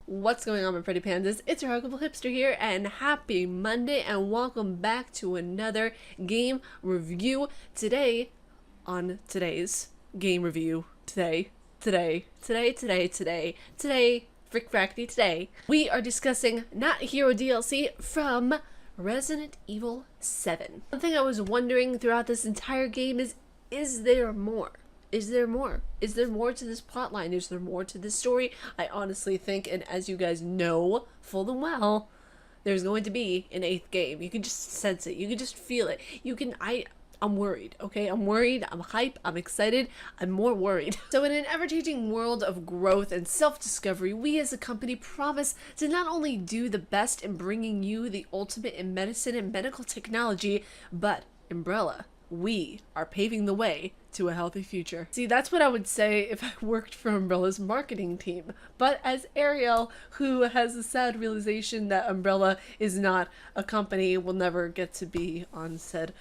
What's going on, my pretty pandas? It's your Huggable Hipster here, and happy Monday, and welcome back to another game review. Today, on today's game review, today, frick frackety today, we are discussing Not Hero DLC from Resident Evil 7. One thing I was wondering throughout this entire game is there more? Is there more? Is there more to this plotline? Is there more to this story? I honestly think, and as you guys know full and well, there's going to be an 8th game. You can just sense it. You can just feel it. I'm worried, okay? I'm worried, I'm hype, I'm excited, I'm more worried. So in an ever-changing world of growth and self-discovery, we as a company promise to not only do the best in bringing you the ultimate in medicine and medical technology, but Umbrella, we are paving the way to a healthy future. See, that's what I would say if I worked for Umbrella's marketing team. But as Ariel, who has the sad realization that Umbrella is not a company, will never get to be on said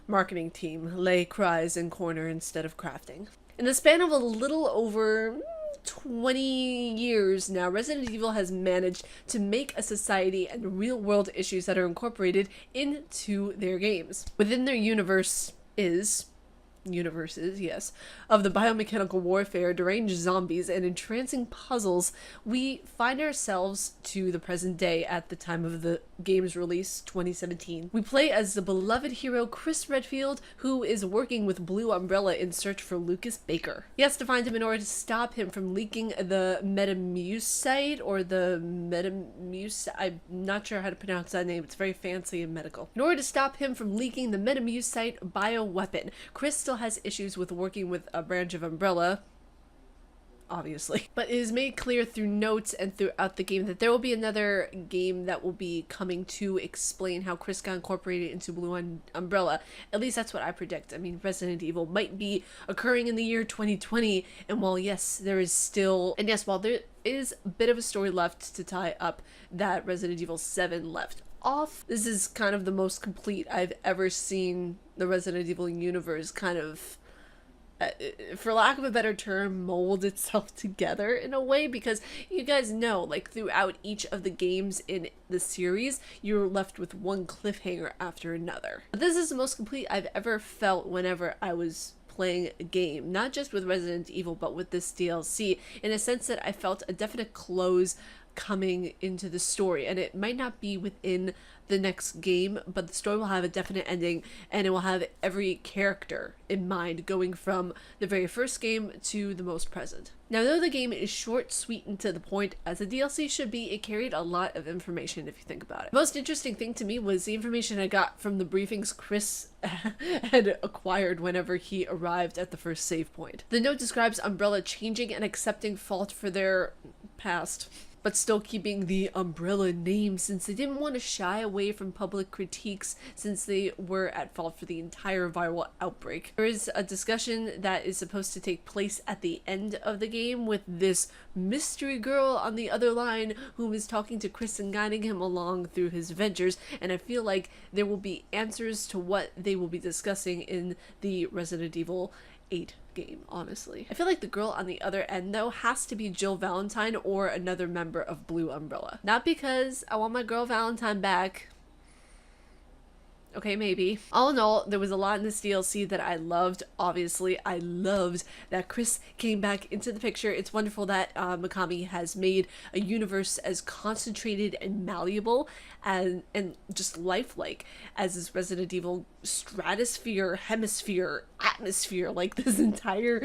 marketing team, lay cries in corner instead of crafting. In the span of a little over 20 years now, Resident Evil has managed to make a society and real-world issues that are incorporated into their games. Within their universes, yes, of the biomechanical warfare, deranged zombies, and entrancing puzzles, we find ourselves to the present day at the time of the game's release, 2017. We play as the beloved hero Chris Redfield, who is working with Blue Umbrella in search for Lucas Baker. He has to find him in order to stop him from leaking the metamucite, or the metamucite, I'm not sure how to pronounce that name, it's very fancy and medical. In order to stop him from leaking the metamucite bioweapon, Chris still has issues with working with a branch of Umbrella, obviously, but it is made clear through notes and throughout the game that there will be another game that will be coming to explain how Chris got incorporated into Blue Umbrella. At least that's what I predict. I mean, Resident Evil might be occurring in the year 2020, and while yes, there is a bit of a story left to tie up that Resident Evil 7 left off, this is kind of the most complete I've ever seen the Resident Evil universe kind of, for lack of a better term, mold itself together in a way, because you guys know, like, throughout each of the games in the series, you're left with one cliffhanger after another. But this is the most complete I've ever felt whenever I was playing a game, not just with Resident Evil, but with this DLC, in a sense that I felt a definite close coming into the story, and it might not be within the next game, but the story will have a definite ending, and it will have every character in mind, going from the very first game to the most present. Now, though the game is short, sweet, and to the point, as a DLC should be, it carried a lot of information if you think about it. The most interesting thing to me was the information I got from the briefings Chris had acquired whenever he arrived at the first save point. The note describes Umbrella changing and accepting fault for their past, but still keeping the Umbrella name, since they didn't want to shy away from public critiques since they were at fault for the entire viral outbreak. There is a discussion that is supposed to take place at the end of the game with this mystery girl on the other line who is talking to Chris and guiding him along through his ventures, and I feel like there will be answers to what they will be discussing in the Resident Evil 8 game, honestly. I feel like the girl on the other end, though, has to be Jill Valentine or another member of Blue Umbrella. Not because I want my girl Valentine back. Okay, maybe. All in all, there was a lot in this DLC that I loved. Obviously, I loved that Chris came back into the picture. It's wonderful that Mikami has made a universe as concentrated and malleable and just lifelike as this Resident Evil stratosphere, hemisphere, atmosphere, like this entire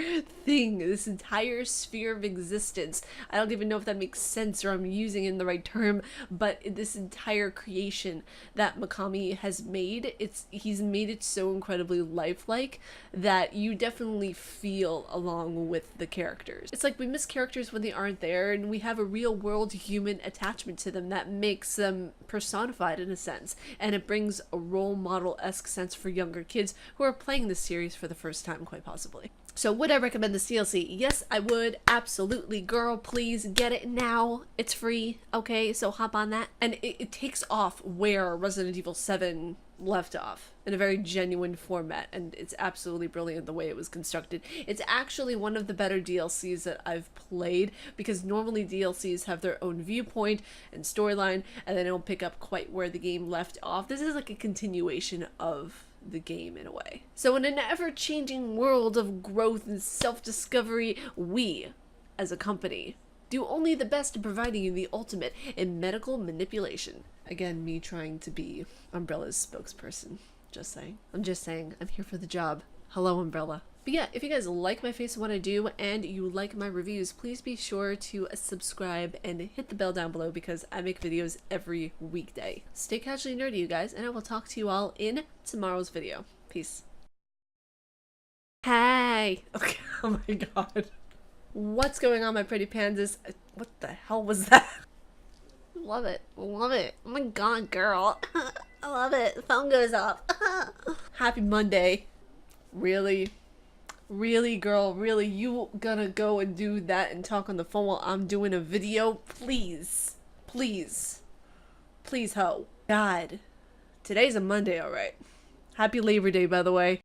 thing, this entire sphere of existence. I don't even know if that makes sense or I'm using it in the right term, but this entire creation that Mikami has made, he's made it so incredibly lifelike that you definitely feel along with the characters. It's like we miss characters when they aren't there, and we have a real world human attachment to them that makes them personified in a sense, and it brings a role model-esque sense for younger kids who are playing this series for the first time, quite possibly. So would I recommend this DLC? Yes, I would. Absolutely. Girl, please get it now. It's free. Okay, so hop on that. And it takes off where Resident Evil 7 left off in a very genuine format, and it's absolutely brilliant the way it was constructed. It's actually one of the better DLCs that I've played, because normally DLCs have their own viewpoint and storyline, and they don't pick up quite where the game left off. This is like a continuation of the game in a way. So in an ever-changing world of growth and self-discovery, we, as a company, do only the best in providing you the ultimate in medical manipulation. Again, me trying to be Umbrella's spokesperson. Just saying. I'm just saying, I'm here for the job. Hello, Umbrella. But yeah, if you guys like my face and what I do, and you like my reviews, please be sure to subscribe and hit the bell down below, because I make videos every weekday. Stay casually nerdy, you guys, and I will talk to you all in tomorrow's video. Peace. Hey! Okay, oh my god. What's going on, my pretty pandas? What the hell was that? Love it. Love it. Oh my god, girl. I love it. The phone goes off. Happy Monday. Really? Really, girl? Really? You gonna go and do that and talk on the phone while I'm doing a video? Please. Please. Please, ho. God. Today's a Monday, alright. Happy Labor Day, by the way.